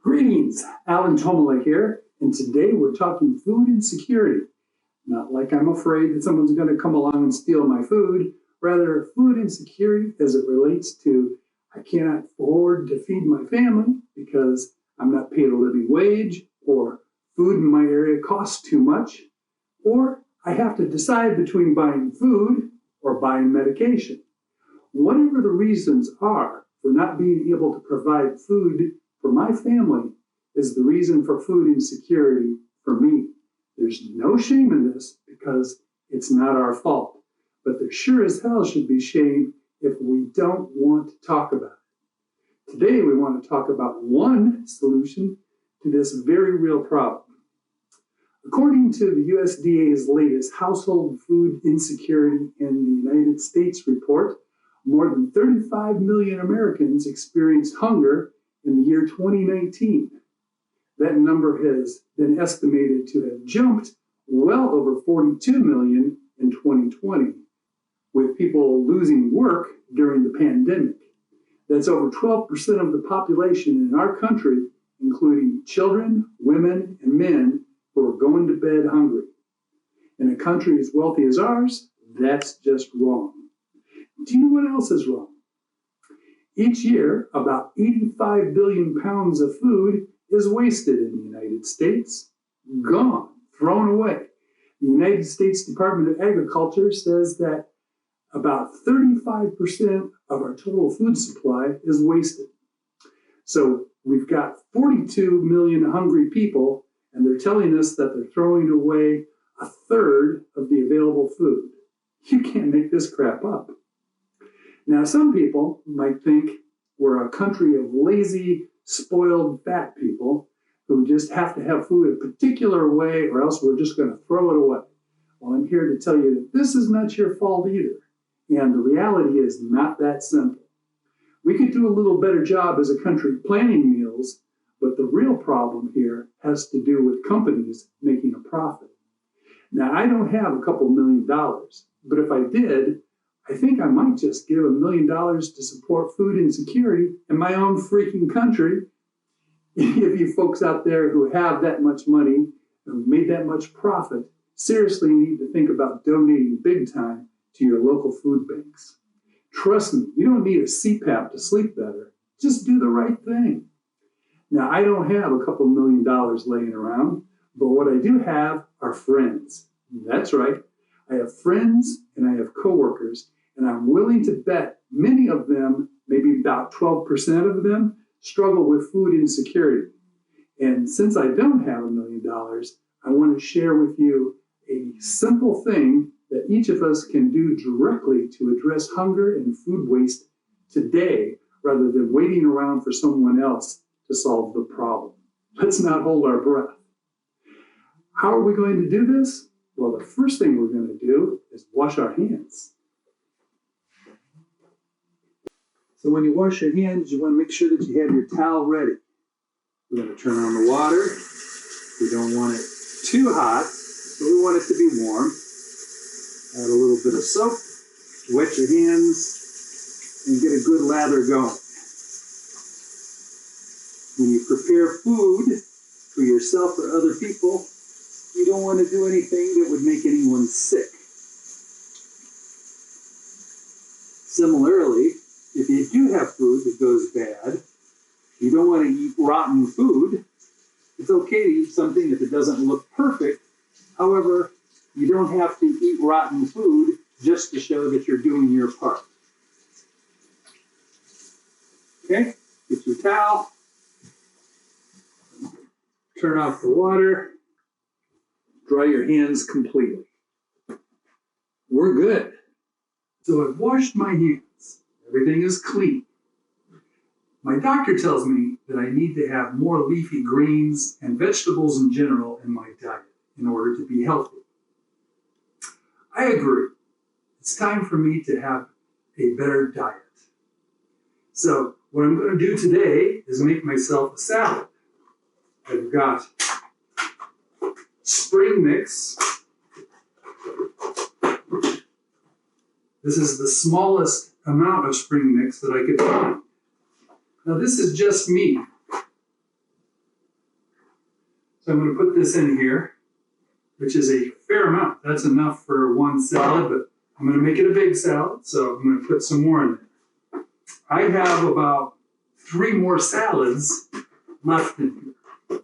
Greetings, Alan Tomala here, and today we're talking food insecurity. Not like I'm afraid that someone's going to come along and steal my food, rather food insecurity as it relates to I cannot afford to feed my family because I'm not paid a living wage, or food in my area costs too much, or I have to decide between buying food or buying medication. Whatever the reasons are for not being able to provide food for my family is the reason for food insecurity for me. There's no shame in this because it's not our fault. But there sure as hell should be shame if we don't want to talk about it. Today we want to talk about one solution to this very real problem. According to the USDA's latest Household Food Insecurity in the United States report, more than 35 million Americans experienced hunger in the year 2019. That number has been estimated to have jumped well over 42 million in 2020, with people losing work during the pandemic. That's over 12% of the population in our country, including children, women, and men who are going to bed hungry. In a country as wealthy as ours, that's just wrong. Do you know what else is wrong? Each year, about 85 billion pounds of food is wasted in the United States, gone, thrown away. The United States Department of Agriculture says that about 35% of our total food supply is wasted. So we've got 42 million hungry people, and they're telling us that they're throwing away a third of the available food. You can't make this crap up. Now, some people might think we're a country of lazy, spoiled, fat people who just have to have food a particular way or else we're just going to throw it away. Well, I'm here to tell you that this is not your fault either. And the reality is not that simple. We could do a little better job as a country planning meals, but the real problem here has to do with companies making a profit. Now, I don't have a couple $1 million, but if I did, I think I might just give $1 million to support food insecurity in my own freaking country. If you folks out there who have that much money and made that much profit seriously need to think about donating big time to your local food banks. Trust me, you don't need a CPAP to sleep better. Just do the right thing. Now, I don't have a couple $1 million laying around, but what I do have are friends. That's right. I have friends and I have coworkers, and I'm willing to bet many of them, maybe about 12% of them, struggle with food insecurity. And since I don't have $1 million, I want to share with you a simple thing that each of us can do directly to address hunger and food waste today, rather than waiting around for someone else to solve the problem. Let's not hold our breath. How are we going to do this? Well, the first thing we're going to do is wash our hands. So when you wash your hands, you want to make sure that you have your towel ready. We're going to turn on the water. We don't want it too hot, but we want it to be warm. Add a little bit of soap, wet your hands, and get a good lather going. When you prepare food for yourself or other people, you don't want to do anything that would make anyone sick. Similarly, if you do have food that goes bad, you don't want to eat rotten food. It's okay to eat something if it doesn't look perfect. However, you don't have to eat rotten food just to show that you're doing your part. Okay, get your towel, turn off the water, dry your hands completely. We're good. So I've washed my hands. Everything is clean. My doctor tells me that I need to have more leafy greens and vegetables in general in my diet in order to be healthy. I agree. It's time for me to have a better diet. So what I'm going to do today is make myself a salad. I've got spring mix. This is the smallest amount of spring mix that I could find. Now this is just me. So I'm going to put this in here, which is a fair amount. That's enough for one salad, but I'm going to make it a big salad, so I'm going to put some more in there. I have about 3 more salads left in here.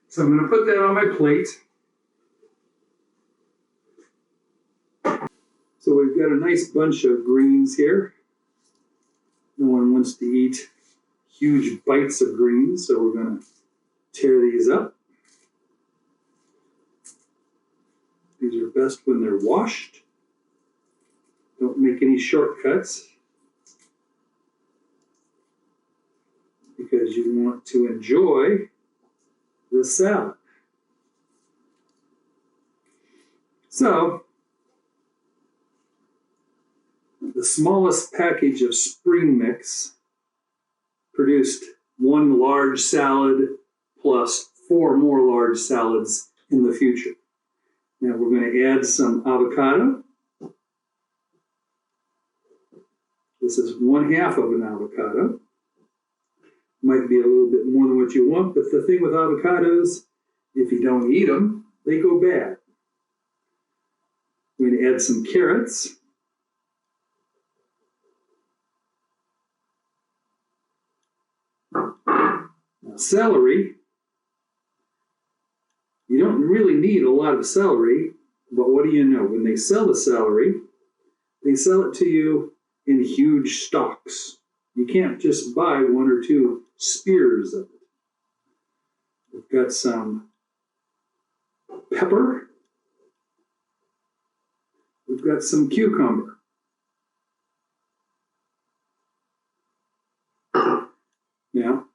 So I'm going to put that on my plate. So we've got a nice bunch of greens here. No one wants to eat huge bites of greens, so we're going to tear these up. These are best when they're washed. Don't make any shortcuts because you want to enjoy the salad. So, the smallest package of spring mix produced 1 large salad plus 4 more large salads in the future. Now we're going to add some avocado. This is 1/2 of an avocado. Might be a little bit more than what you want, but the thing with avocados, if you don't eat them, they go bad. We're going to add some carrots. Now, celery. You don't really need a lot of celery, but what do you know? When they sell the celery, they sell it to you in huge stalks. You can't just buy 1 or 2 spears of it. We've got some pepper. We've got some cucumber. Now,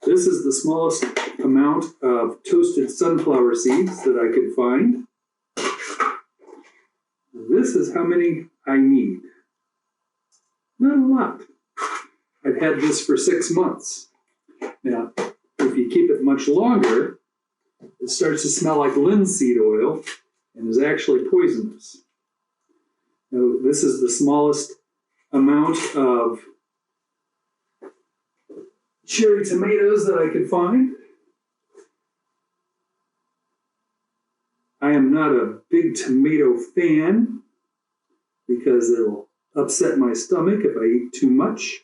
this is the smallest amount of toasted sunflower seeds that I could find. This is how many I need. Not a lot. I've had this for 6 months. Now, if you keep it much longer, it starts to smell like linseed oil and is actually poisonous. Now, this is the smallest amount of cherry tomatoes that I could find. I am not a big tomato fan because it'll upset my stomach if I eat too much.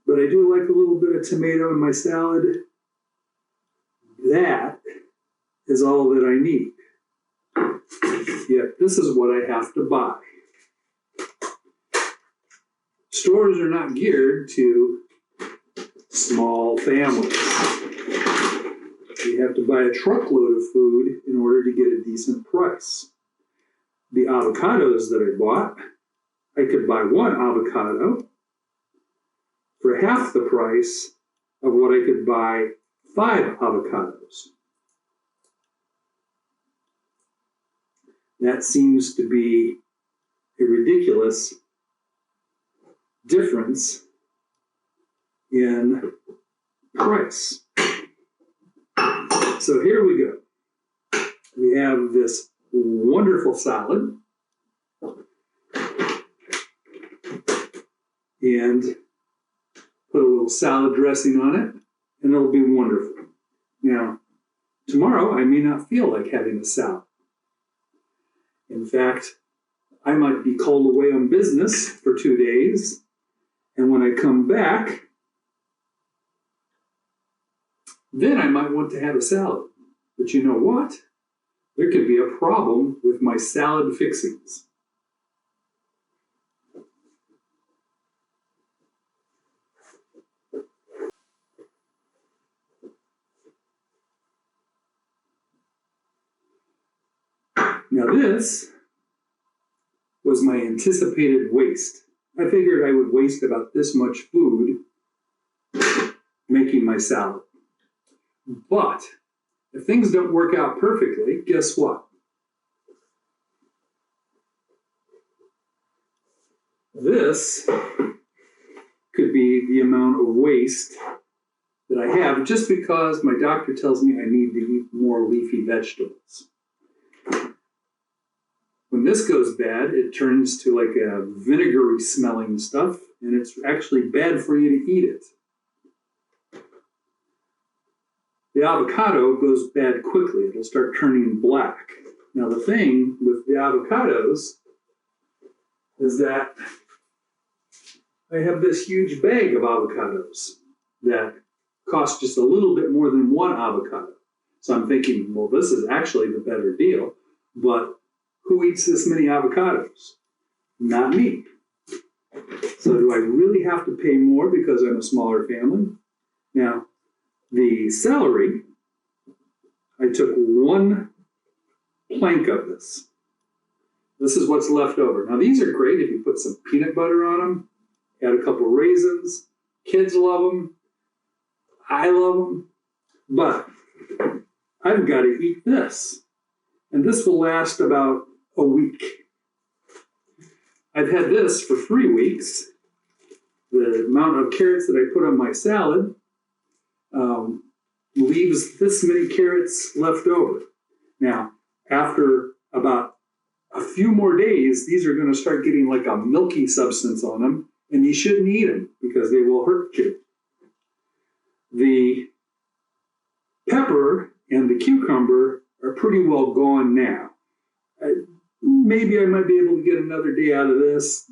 But I do like a little bit of tomato in my salad. That is all that I need. Yet this is what I have to buy. Stores are not geared to small families. You have to buy a truckload of food in order to get a decent price. The avocados that I bought, I could buy 1 avocado for half the price of what I could buy 5 avocados. That seems to be a ridiculous difference in price. So here we go. We have this wonderful salad and put a little salad dressing on it, and it'll be wonderful. Now, tomorrow I may not feel like having a salad. In fact, I might be called away on business for 2 days, and when I come back, then I might want to have a salad. But you know what? There could be a problem with my salad fixings. Now this was my anticipated waste. I figured I would waste about this much food making my salad. But if things don't work out perfectly, guess what? This could be the amount of waste that I have just because my doctor tells me I need to eat more leafy vegetables. When this goes bad, it turns to like a vinegary smelling stuff, and it's actually bad for you to eat it. the avocado goes bad quickly. It'll start turning black. Now, the thing with the avocados is that I have this huge bag of avocados that cost just a little bit more than one avocado. So I'm thinking, well, this is actually the better deal, but who eats this many avocados? Not me. So do I really have to pay more because I'm a smaller family? Now, the celery, I took one plank of this. This is what's left over. Now, these are great if you put some peanut butter on them, add a couple raisins. Kids love them. I love them. But I've got to eat this. And this will last about a week. I've had this for 3 weeks. The amount of carrots that I put on my salad leaves this many carrots left over. Now, after about a few more days, these are going to start getting like a milky substance on them, and you shouldn't eat them because they will hurt you. The pepper and the cucumber are pretty well gone now. Maybe I might be able to get another day out of this.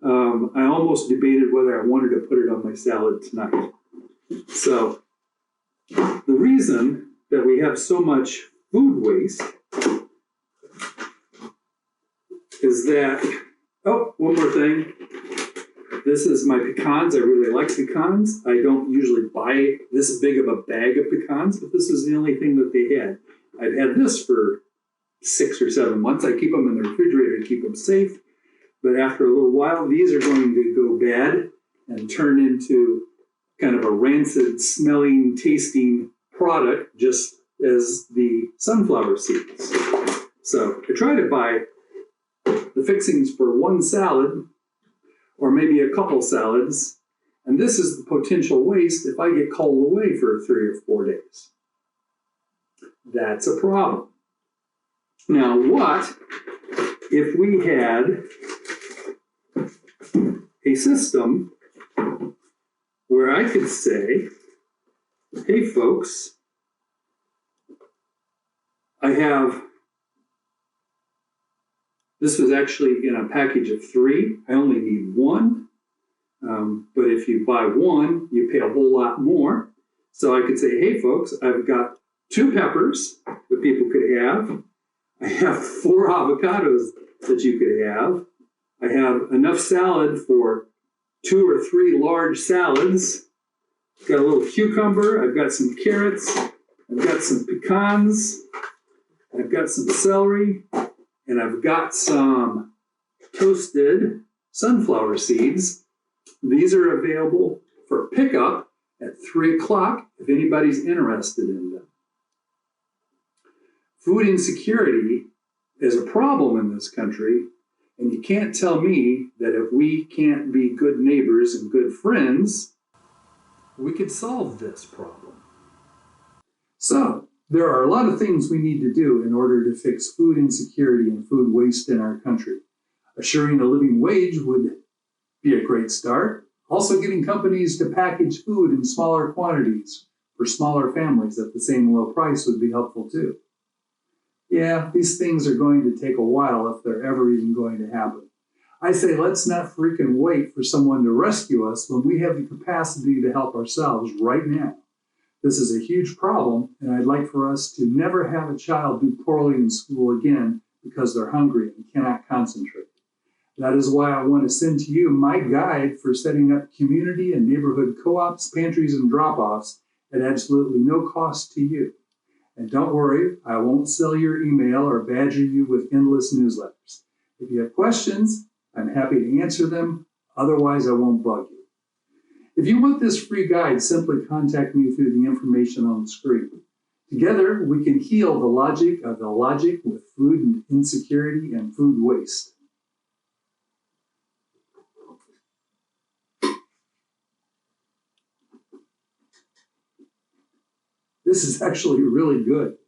I almost debated whether I wanted to put it on my salad tonight. So the reason that we have so much food waste is that, oh, one more thing. This is my pecans. I really like pecans. I don't usually buy this big of a bag of pecans, but this is the only thing that they had. I've had this for 6 or 7 months. I keep them in the refrigerator to keep them safe. But after a little while, these are going to go bad and turn into kind of a rancid, smelling, tasting product, just as the sunflower seeds. So I try to buy the fixings for one salad, or maybe a couple salads, and this is the potential waste if I get called away for 3 or 4 days. That's a problem. Now, what if we had a system where I could say, hey folks, this was actually in a package of 3. I only need 1. But if you buy 1, you pay a whole lot more. So I could say, hey folks, I've got 2 peppers that people could have. I have 4 avocados that you could have. I have enough salad for 2 or 3 large salads. I've got a little cucumber. I've got some carrots. I've got some pecans. I've got some celery. And I've got some toasted sunflower seeds. These are available for pickup at 3 o'clock if anybody's interested in them. Food insecurity is a problem in this country, and you can't tell me that if we can't be good neighbors and good friends, we could solve this problem. So, there are a lot of things we need to do in order to fix food insecurity and food waste in our country. Assuring a living wage would be a great start. Also, getting companies to package food in smaller quantities for smaller families at the same low price would be helpful too. Yeah, these things are going to take a while if they're ever even going to happen. I say let's not freaking wait for someone to rescue us when we have the capacity to help ourselves right now. This is a huge problem, and I'd like for us to never have a child do poorly in school again because they're hungry and cannot concentrate. That is why I want to send to you my guide for setting up community and neighborhood co-ops, pantries, and drop-offs at absolutely no cost to you. And don't worry, I won't sell your email or badger you with endless newsletters. If you have questions, I'm happy to answer them. Otherwise, I won't bug you. If you want this free guide, simply contact me through the information on the screen. Together, we can heal the logic of illogic with food insecurity and food waste. This is actually really good.